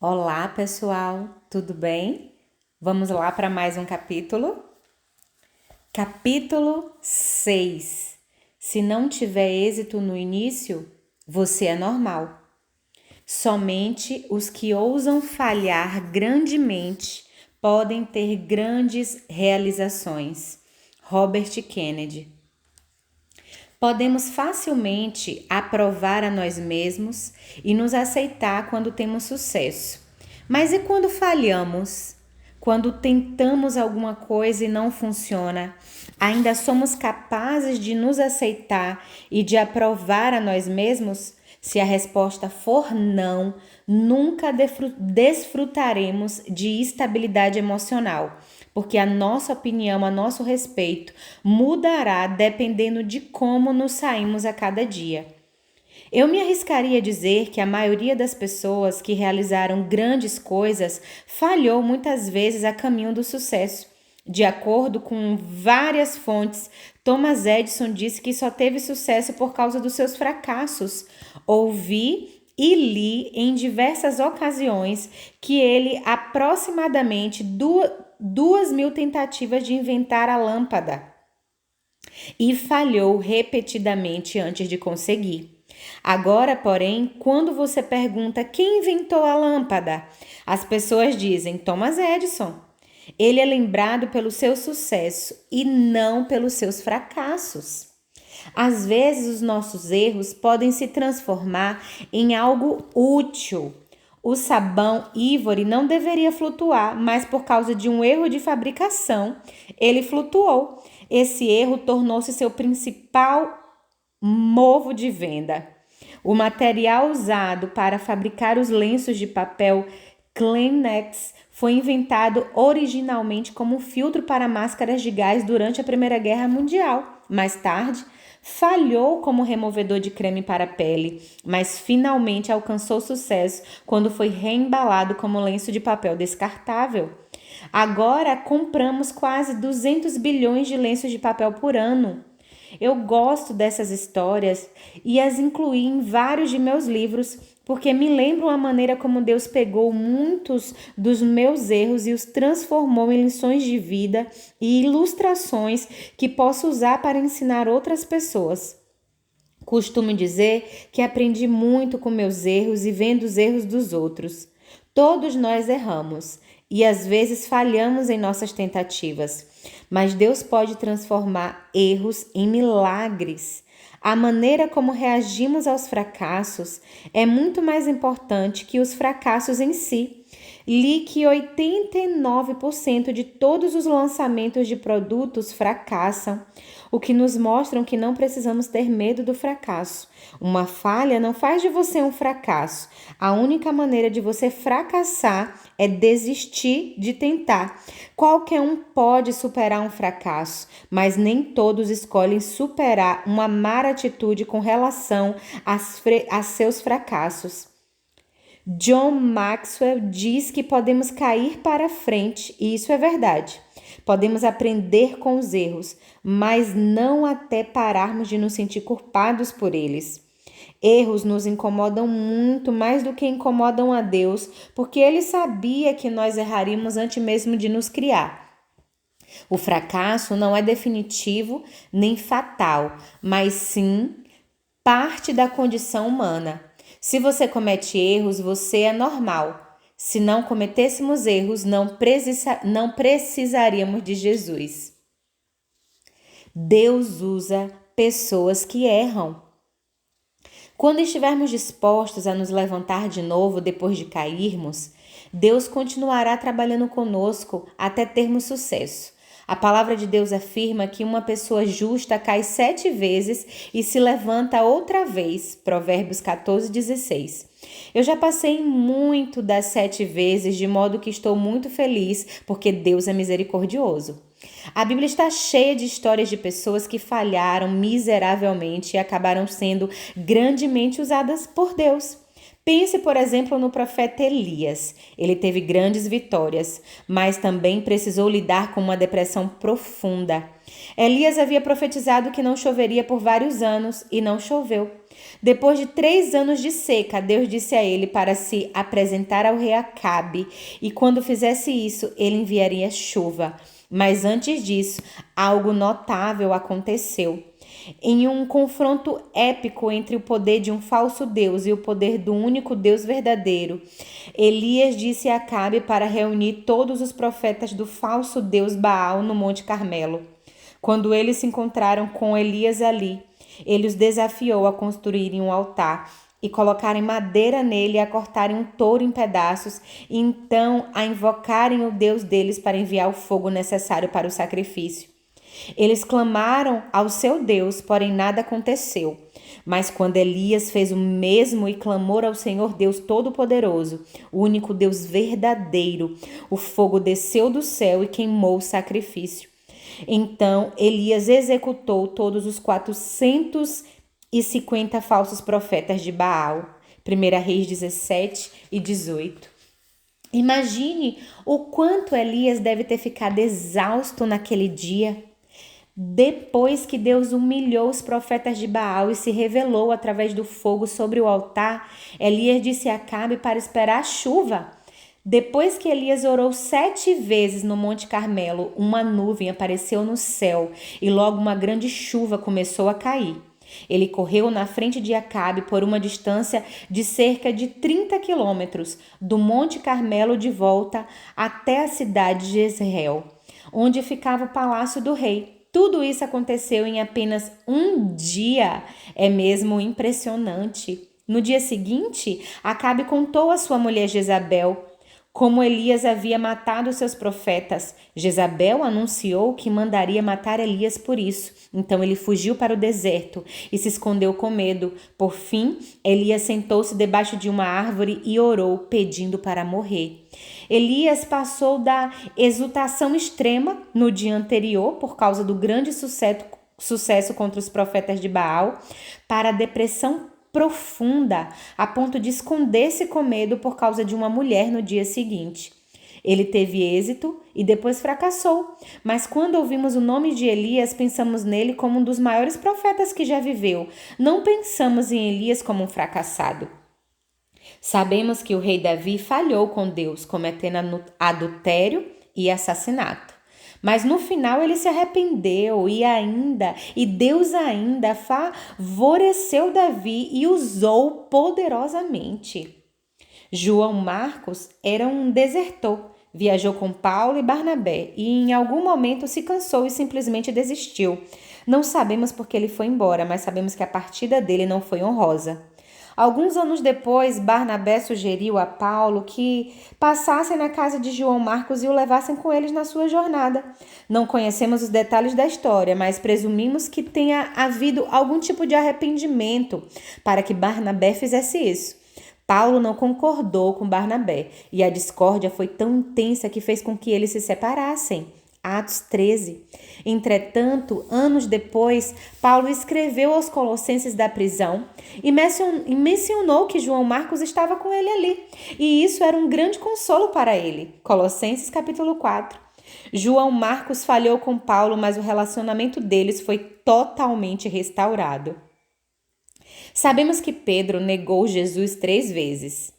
Olá, pessoal, tudo bem? Vamos lá para mais um capítulo? Capítulo 6. Se não tiver êxito no início, você é normal. Somente os que ousam falhar grandemente podem ter grandes realizações. Robert Kennedy. Podemos facilmente aprovar a nós mesmos e nos aceitar quando temos sucesso. Mas e quando falhamos? Quando tentamos alguma coisa e não funciona? Ainda somos capazes de nos aceitar e de aprovar a nós mesmos? Se a resposta for não, nunca desfrutaremos de estabilidade emocional, porque a nossa opinião a nosso respeito mudará dependendo de como nos saímos a cada dia. Eu me arriscaria a dizer que a maioria das pessoas que realizaram grandes coisas falhou muitas vezes a caminho do sucesso. De acordo com várias fontes, Thomas Edison disse que só teve sucesso por causa dos seus fracassos. Ouvi e li em diversas ocasiões que ele aproximadamente 2.000 tentativas de inventar a lâmpada e falhou repetidamente antes de conseguir. Agora, porém, quando você pergunta quem inventou a lâmpada, as pessoas dizem Thomas Edison. Ele é lembrado pelo seu sucesso e não pelos seus fracassos. Às vezes, os nossos erros podem se transformar em algo útil. O sabão Ivory não deveria flutuar, mas por causa de um erro de fabricação, ele flutuou. Esse erro tornou-se seu principal movo de venda. O material usado para fabricar os lenços de papel Kleenex foi inventado originalmente como filtro para máscaras de gás durante a Primeira Guerra Mundial. Mais tarde, falhou como removedor de creme para a pele, mas finalmente alcançou sucesso quando foi reembalado como lenço de papel descartável. Agora compramos quase 200 bilhões de lenços de papel por ano. Eu gosto dessas histórias e as incluí em vários de meus livros, porque me lembram a maneira como Deus pegou muitos dos meus erros e os transformou em lições de vida e ilustrações que posso usar para ensinar outras pessoas. Costumo dizer que aprendi muito com meus erros e vendo os erros dos outros. Todos nós erramos e às vezes falhamos em nossas tentativas, mas Deus pode transformar erros em milagres. A maneira como reagimos aos fracassos é muito mais importante que os fracassos em si. Li que 89% de todos os lançamentos de produtos fracassam, o que nos mostra que não precisamos ter medo do fracasso. Uma falha não faz de você um fracasso. A única maneira de você fracassar é desistir de tentar. Qualquer um pode superar um fracasso, mas nem todos escolhem superar uma má atitude com relação a seus fracassos. John Maxwell diz que podemos cair para frente, e isso é verdade. Podemos aprender com os erros, mas não até pararmos de nos sentir culpados por eles. Erros nos incomodam muito mais do que incomodam a Deus, porque Ele sabia que nós erraríamos antes mesmo de nos criar. O fracasso não é definitivo nem fatal, mas sim parte da condição humana. Se você comete erros, você é normal. Se não cometêssemos erros, não precisaríamos de Jesus. Deus usa pessoas que erram. Quando estivermos dispostos a nos levantar de novo depois de cairmos, Deus continuará trabalhando conosco até termos sucesso. A palavra de Deus afirma que uma pessoa justa cai 7 vezes e se levanta outra vez. Provérbios 14:16. Eu já passei muito das 7 vezes, de modo que estou muito feliz, porque Deus é misericordioso. A Bíblia está cheia de histórias de pessoas que falharam miseravelmente e acabaram sendo grandemente usadas por Deus. Pense, por exemplo, no profeta Elias. Ele teve grandes vitórias, mas também precisou lidar com uma depressão profunda. Elias havia profetizado que não choveria por vários anos e não choveu. Depois de 3 anos de seca, Deus disse a ele para se apresentar ao rei Acabe, e quando fizesse isso, ele enviaria chuva. Mas antes disso, algo notável aconteceu. Em um confronto épico entre o poder de um falso Deus e o poder do único Deus verdadeiro, Elias disse a Acabe para reunir todos os profetas do falso Deus Baal no Monte Carmelo. Quando eles se encontraram com Elias ali, ele os desafiou a construírem um altar e colocarem madeira nele e a cortarem um touro em pedaços, e então a invocarem o Deus deles para enviar o fogo necessário para o sacrifício. Eles clamaram ao seu Deus, porém nada aconteceu. Mas quando Elias fez o mesmo e clamou ao Senhor Deus Todo-Poderoso, o único Deus verdadeiro, o fogo desceu do céu e queimou o sacrifício. Então Elias executou todos os 450 falsos profetas de Baal. 1 Reis 17 e 18. Imagine o quanto Elias deve ter ficado exausto naquele dia. Depois que Deus humilhou os profetas de Baal e se revelou através do fogo sobre o altar, Elias disse a Acabe para esperar a chuva. Depois que Elias orou 7 vezes no Monte Carmelo, uma nuvem apareceu no céu e logo uma grande chuva começou a cair. Ele correu na frente de Acabe por uma distância de cerca de 30 quilômetros, do Monte Carmelo de volta até a cidade de Jezreel, onde ficava o palácio do rei. Tudo isso aconteceu em apenas um dia. É mesmo impressionante. No dia seguinte, Acabe contou à sua mulher Jezabel como Elias havia matado seus profetas. Jezabel anunciou que mandaria matar Elias por isso. Então ele fugiu para o deserto e se escondeu com medo. Por fim, Elias sentou-se debaixo de uma árvore e orou, pedindo para morrer. Elias passou da exultação extrema no dia anterior, por causa do grande sucesso contra os profetas de Baal, para a depressão profunda, a ponto de esconder-se com medo por causa de uma mulher no dia seguinte. Ele teve êxito e depois fracassou, mas quando ouvimos o nome de Elias, pensamos nele como um dos maiores profetas que já viveu. Não pensamos em Elias como um fracassado. Sabemos que o rei Davi falhou com Deus, cometendo adultério e assassinato. Mas no final ele se arrependeu e Deus ainda favoreceu Davi e usou poderosamente. João Marcos era um desertor, viajou com Paulo e Barnabé e em algum momento se cansou e simplesmente desistiu. Não sabemos por que ele foi embora, mas sabemos que a partida dele não foi honrosa. Alguns anos depois, Barnabé sugeriu a Paulo que passassem na casa de João Marcos e o levassem com eles na sua jornada. Não conhecemos os detalhes da história, mas presumimos que tenha havido algum tipo de arrependimento para que Barnabé fizesse isso. Paulo não concordou com Barnabé e a discórdia foi tão intensa que fez com que eles se separassem. Atos 13. Entretanto, anos depois, Paulo escreveu aos Colossenses da prisão e mencionou que João Marcos estava com ele ali. E isso era um grande consolo para ele. Colossenses capítulo 4. João Marcos falhou com Paulo, mas o relacionamento deles foi totalmente restaurado. Sabemos que Pedro negou Jesus 3 vezes,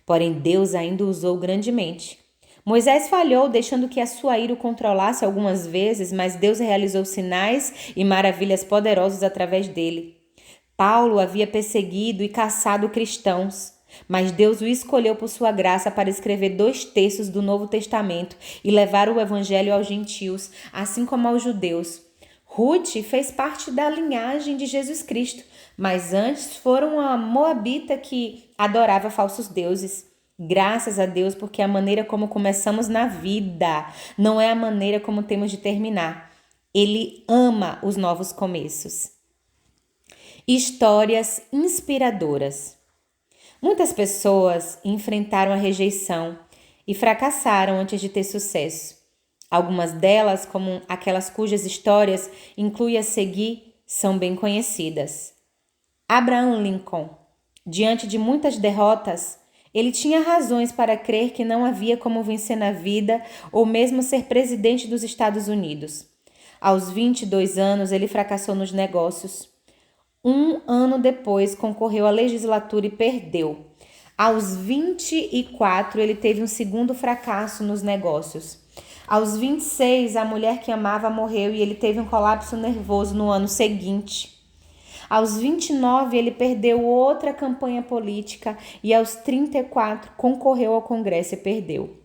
porém Deus ainda o usou grandemente. Moisés falhou, deixando que a sua ira o controlasse algumas vezes, mas Deus realizou sinais e maravilhas poderosos através dele. Paulo havia perseguido e caçado cristãos, mas Deus o escolheu por sua graça para escrever 2/3 do Novo Testamento e levar o evangelho aos gentios, assim como aos judeus. Ruth fez parte da linhagem de Jesus Cristo, mas antes foram uma moabita que adorava falsos deuses. Graças a Deus, porque a maneira como começamos na vida não é a maneira como temos de terminar. Ele ama os novos começos. Histórias inspiradoras. Muitas pessoas enfrentaram a rejeição e fracassaram antes de ter sucesso. Algumas delas, como aquelas cujas histórias inclui a seguir, são bem conhecidas. Abraham Lincoln. Diante de muitas derrotas, ele tinha razões para crer que não havia como vencer na vida ou mesmo ser presidente dos Estados Unidos. Aos 22 anos, ele fracassou nos negócios. Um ano depois, concorreu à legislatura e perdeu. Aos 24, ele teve um segundo fracasso nos negócios. Aos 26, a mulher que amava morreu e ele teve um colapso nervoso no ano seguinte. Aos 29, ele perdeu outra campanha política e aos 34, concorreu ao Congresso e perdeu.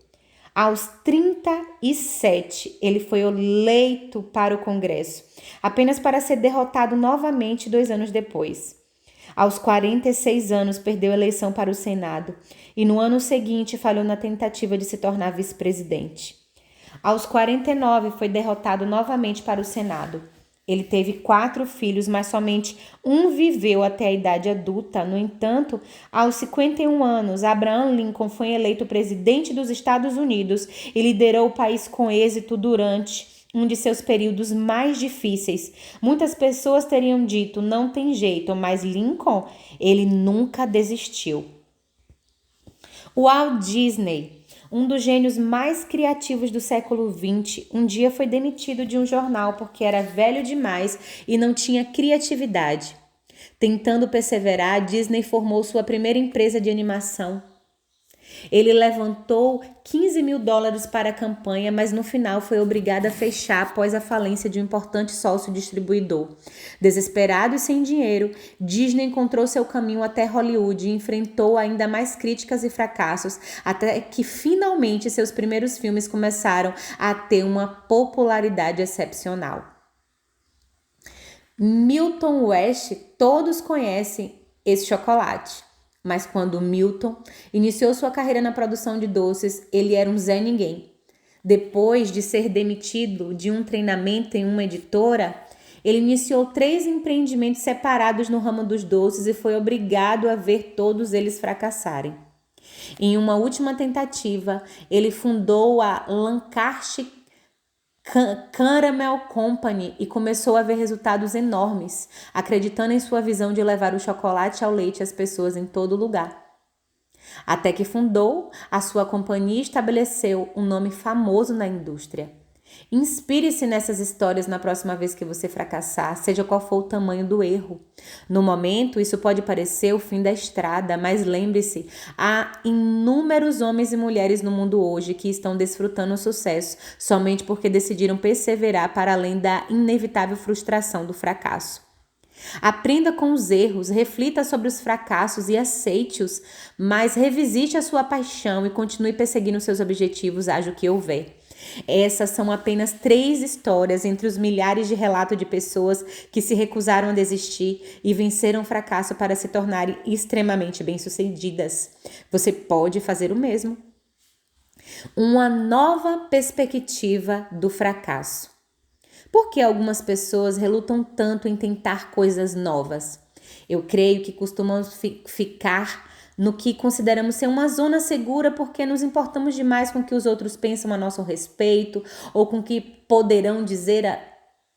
Aos 37, ele foi eleito para o Congresso, apenas para ser derrotado novamente 2 anos depois. Aos 46 anos, perdeu a eleição para o Senado e no ano seguinte falhou na tentativa de se tornar vice-presidente. Aos 49, foi derrotado novamente para o Senado. Ele teve 4 filhos, mas somente um viveu até a idade adulta. No entanto, aos 51 anos, Abraham Lincoln foi eleito presidente dos Estados Unidos e liderou o país com êxito durante um de seus períodos mais difíceis. Muitas pessoas teriam dito, não tem jeito, mas Lincoln, ele nunca desistiu. O Walt Disney, um dos gênios mais criativos do século XX, um dia foi demitido de um jornal porque era velho demais e não tinha criatividade. Tentando perseverar, Disney formou sua primeira empresa de animação. Ele levantou $15 mil para a campanha, mas no final foi obrigado a fechar após a falência de um importante sócio distribuidor. Desesperado e sem dinheiro, Disney encontrou seu caminho até Hollywood e enfrentou ainda mais críticas e fracassos, até que finalmente seus primeiros filmes começaram a ter uma popularidade excepcional. Milton West, todos conhecem esse chocolate. Mas quando Milton iniciou sua carreira na produção de doces, ele era um Zé Ninguém. Depois de ser demitido de um treinamento em uma editora, ele iniciou 3 empreendimentos separados no ramo dos doces e foi obrigado a ver todos eles fracassarem. Em uma última tentativa, ele fundou a Lancaster Caramel Company e começou a ver resultados enormes, acreditando em sua visão de levar o chocolate ao leite às pessoas em todo lugar. Até que fundou a sua companhia e estabeleceu um nome famoso na indústria. Inspire-se nessas histórias na próxima vez que você fracassar, seja qual for o tamanho do erro. No momento, isso pode parecer o fim da estrada, mas lembre-se, há inúmeros homens e mulheres no mundo hoje que estão desfrutando o sucesso somente porque decidiram perseverar para além da inevitável frustração do fracasso. Aprenda com os erros, reflita sobre os fracassos e aceite-os, mas revisite a sua paixão e continue perseguindo seus objetivos, haja o que houver. Essas são apenas 3 histórias entre os milhares de relatos de pessoas que se recusaram a desistir e venceram o fracasso para se tornarem extremamente bem-sucedidas. Você pode fazer o mesmo. Uma nova perspectiva do fracasso. Por que algumas pessoas relutam tanto em tentar coisas novas? Eu creio que costumamos ficar no que consideramos ser uma zona segura porque nos importamos demais com o que os outros pensam a nosso respeito ou com o que poderão dizer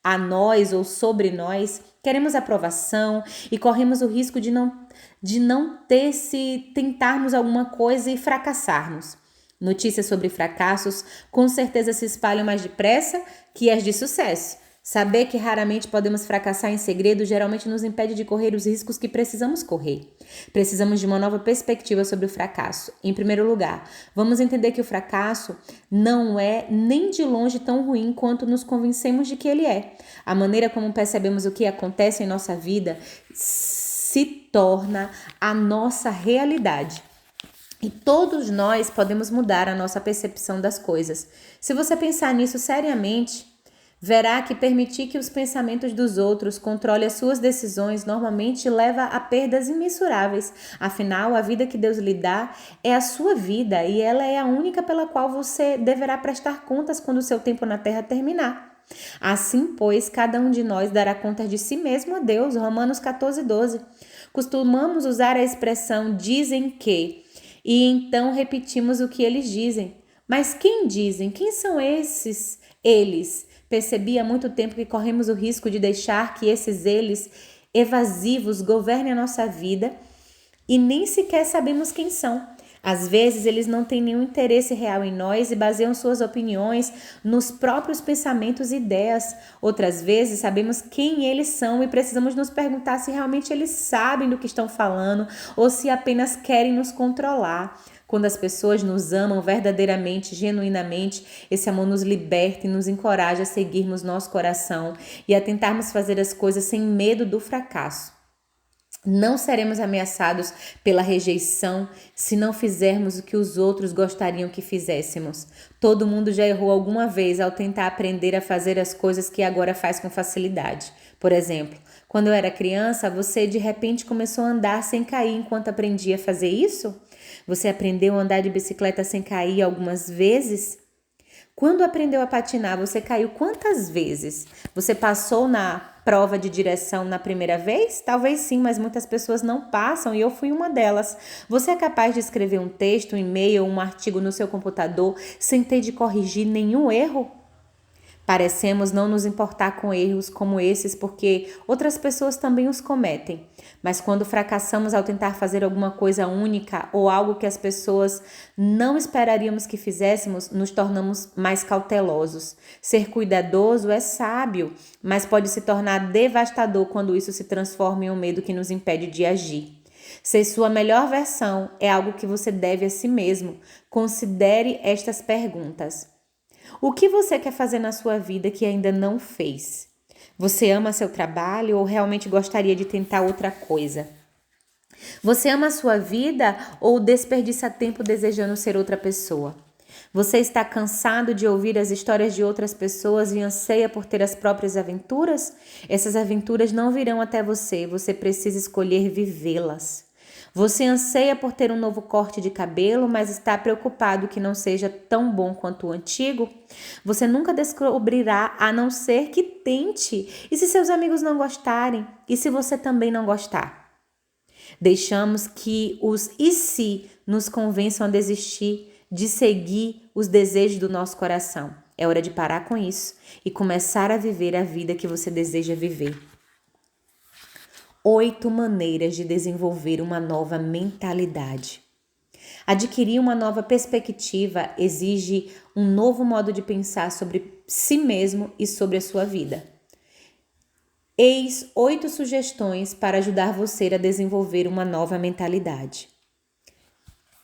a nós ou sobre nós. Queremos aprovação e corremos o risco de não ter se tentarmos alguma coisa e fracassarmos. Notícias sobre fracassos com certeza se espalham mais depressa que as de sucesso. Saber que raramente podemos fracassar em segredo geralmente nos impede de correr os riscos que precisamos correr. Precisamos de uma nova perspectiva sobre o fracasso. Em primeiro lugar, vamos entender que o fracasso não é nem de longe tão ruim quanto nos convencemos de que ele é. A maneira como percebemos o que acontece em nossa vida se torna a nossa realidade. E todos nós podemos mudar a nossa percepção das coisas. Se você pensar nisso seriamente, verá que permitir que os pensamentos dos outros controlem as suas decisões normalmente leva a perdas imensuráveis. Afinal, a vida que Deus lhe dá é a sua vida e ela é a única pela qual você deverá prestar contas quando o seu tempo na terra terminar. Assim, pois, cada um de nós dará conta de si mesmo a Deus. Romanos 14:12. Costumamos usar a expressão dizem que e então repetimos o que eles dizem. Mas quem dizem? Quem são esses eles? Percebi há muito tempo que corremos o risco de deixar que esses eles evasivos governem a nossa vida e nem sequer sabemos quem são. Às vezes, eles não têm nenhum interesse real em nós e baseiam suas opiniões nos próprios pensamentos e ideias. Outras vezes, sabemos quem eles são e precisamos nos perguntar se realmente eles sabem do que estão falando ou se apenas querem nos controlar. Quando as pessoas nos amam verdadeiramente, genuinamente, esse amor nos liberta e nos encoraja a seguirmos nosso coração e a tentarmos fazer as coisas sem medo do fracasso. Não seremos ameaçados pela rejeição se não fizermos o que os outros gostariam que fizéssemos. Todo mundo já errou alguma vez ao tentar aprender a fazer as coisas que agora faz com facilidade. Por exemplo, quando eu era criança, você de repente começou a andar sem cair enquanto aprendia a fazer isso? Você aprendeu a andar de bicicleta sem cair algumas vezes? Quando aprendeu a patinar, você caiu quantas vezes? Você passou na prova de direção na primeira vez? Talvez sim, mas muitas pessoas não passam e eu fui uma delas. Você é capaz de escrever um texto, um e-mail ou um artigo no seu computador sem ter de corrigir nenhum erro? Parecemos não nos importar com erros como esses porque outras pessoas também os cometem. Mas quando fracassamos ao tentar fazer alguma coisa única ou algo que as pessoas não esperaríamos que fizéssemos, nos tornamos mais cautelosos. Ser cuidadoso é sábio, mas pode se tornar devastador quando isso se transforma em um medo que nos impede de agir. Ser sua melhor versão é algo que você deve a si mesmo. Considere estas perguntas. O que você quer fazer na sua vida que ainda não fez? Você ama seu trabalho ou realmente gostaria de tentar outra coisa? Você ama a sua vida ou desperdiça tempo desejando ser outra pessoa? Você está cansado de ouvir as histórias de outras pessoas e anseia por ter as próprias aventuras? Essas aventuras não virão até você, você precisa escolher vivê-las. Você anseia por ter um novo corte de cabelo, mas está preocupado que não seja tão bom quanto o antigo? Você nunca descobrirá a não ser que tente. E se seus amigos não gostarem? E se você também não gostar? Deixamos que os e se nos convençam a desistir de seguir os desejos do nosso coração. É hora de parar com isso e começar a viver a vida que você deseja viver. 8 maneiras de desenvolver uma nova mentalidade. Adquirir uma nova perspectiva exige um novo modo de pensar sobre si mesmo e sobre a sua vida. Eis 8 sugestões para ajudar você a desenvolver uma nova mentalidade.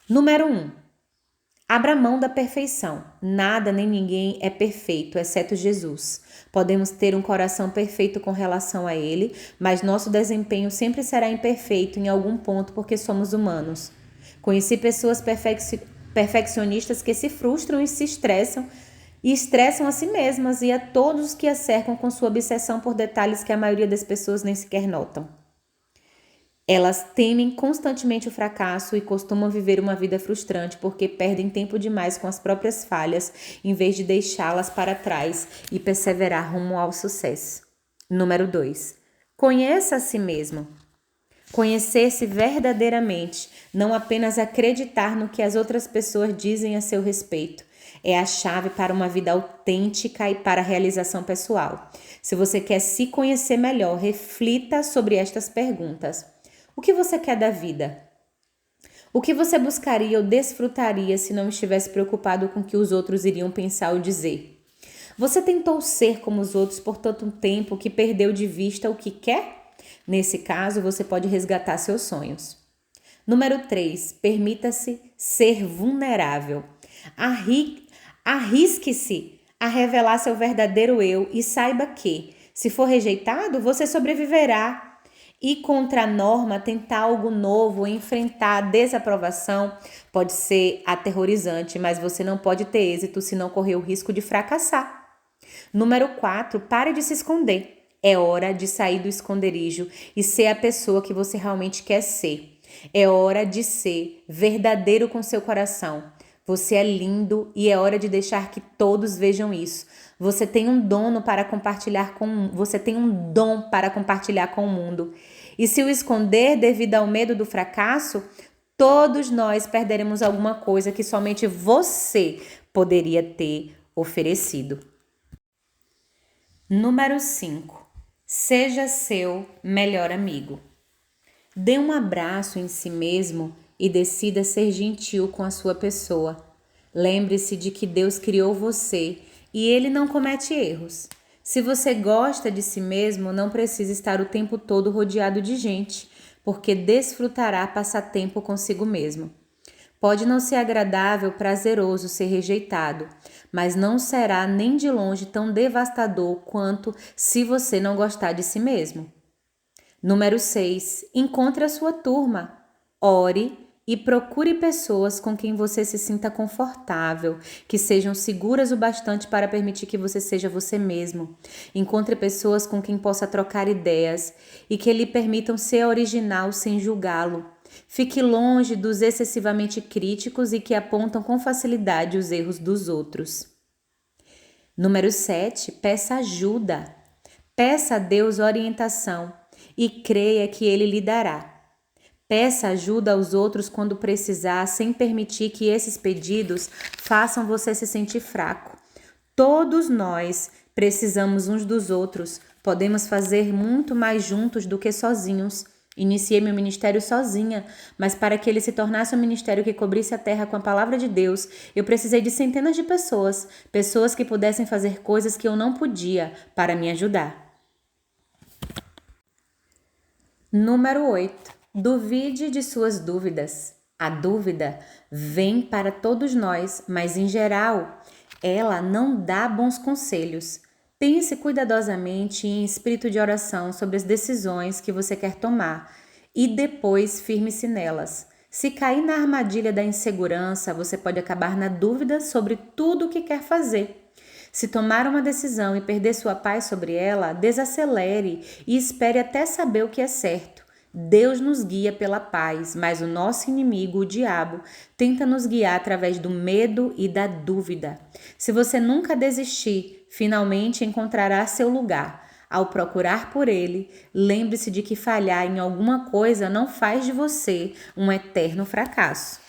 Número 1. Abra mão da perfeição. Nada nem ninguém é perfeito, exceto Jesus. Podemos ter um coração perfeito com relação a Ele, mas nosso desempenho sempre será imperfeito em algum ponto porque somos humanos. Conheci pessoas perfeccionistas que se frustram e se estressam e estressam a si mesmas e a todos os que a cercam com sua obsessão por detalhes que a maioria das pessoas nem sequer notam. Elas temem constantemente o fracasso e costumam viver uma vida frustrante porque perdem tempo demais com as próprias falhas em vez de deixá-las para trás e perseverar rumo ao sucesso. Número 2. Conheça a si mesmo. Conhecer-se verdadeiramente, não apenas acreditar no que as outras pessoas dizem a seu respeito, é a chave para uma vida autêntica e para a realização pessoal. Se você quer se conhecer melhor, reflita sobre estas perguntas. O que você quer da vida? O que você buscaria ou desfrutaria se não estivesse preocupado com o que os outros iriam pensar ou dizer? Você tentou ser como os outros por tanto tempo que perdeu de vista o que quer? Nesse caso, você pode resgatar seus sonhos. Número 3. Permita-se ser vulnerável. Arrisque-se a revelar seu verdadeiro eu e saiba que, se for rejeitado, você sobreviverá. Ir contra a norma, tentar algo novo, enfrentar a desaprovação pode ser aterrorizante, mas você não pode ter êxito se não correr o risco de fracassar. Número 4, pare de se esconder. É hora de sair do esconderijo e ser a pessoa que você realmente quer ser. É hora de ser verdadeiro com seu coração. Você é lindo e é hora de deixar que todos vejam isso. Você tem um dom para compartilhar com o mundo. E se o esconder devido ao medo do fracasso, todos nós perderemos alguma coisa que somente você poderia ter oferecido. Número 5. Seja seu melhor amigo. Dê um abraço em si mesmo e decida ser gentil com a sua pessoa. Lembre-se de que Deus criou você e Ele não comete erros. Se você gosta de si mesmo, não precisa estar o tempo todo rodeado de gente, porque desfrutará passar tempo consigo mesmo. Pode não ser agradável, prazeroso ser rejeitado, mas não será nem de longe tão devastador quanto se você não gostar de si mesmo. Número 6. Encontre a sua turma. Ore e procure pessoas com quem você se sinta confortável, que sejam seguras o bastante para permitir que você seja você mesmo. Encontre pessoas com quem possa trocar ideias e que lhe permitam ser original sem julgá-lo. Fique longe dos excessivamente críticos e que apontam com facilidade os erros dos outros. Número 7. Peça ajuda. Peça a Deus orientação e creia que Ele lhe dará. Peça ajuda aos outros quando precisar, sem permitir que esses pedidos façam você se sentir fraco. Todos nós precisamos uns dos outros. Podemos fazer muito mais juntos do que sozinhos. Iniciei meu ministério sozinha, mas para que ele se tornasse um ministério que cobrisse a terra com a palavra de Deus, eu precisei de centenas de pessoas, pessoas que pudessem fazer coisas que eu não podia para me ajudar. Número 8. Duvide de suas dúvidas. A dúvida vem para todos nós, mas em geral, ela não dá bons conselhos. Pense cuidadosamente em espírito de oração sobre as decisões que você quer tomar e depois firme-se nelas. Se cair na armadilha da insegurança, você pode acabar na dúvida sobre tudo o que quer fazer. Se tomar uma decisão e perder sua paz sobre ela, desacelere e espere até saber o que é certo. Deus nos guia pela paz, mas o nosso inimigo, o diabo, tenta nos guiar através do medo e da dúvida. Se você nunca desistir, finalmente encontrará seu lugar. Ao procurar por ele, lembre-se de que falhar em alguma coisa não faz de você um eterno fracasso.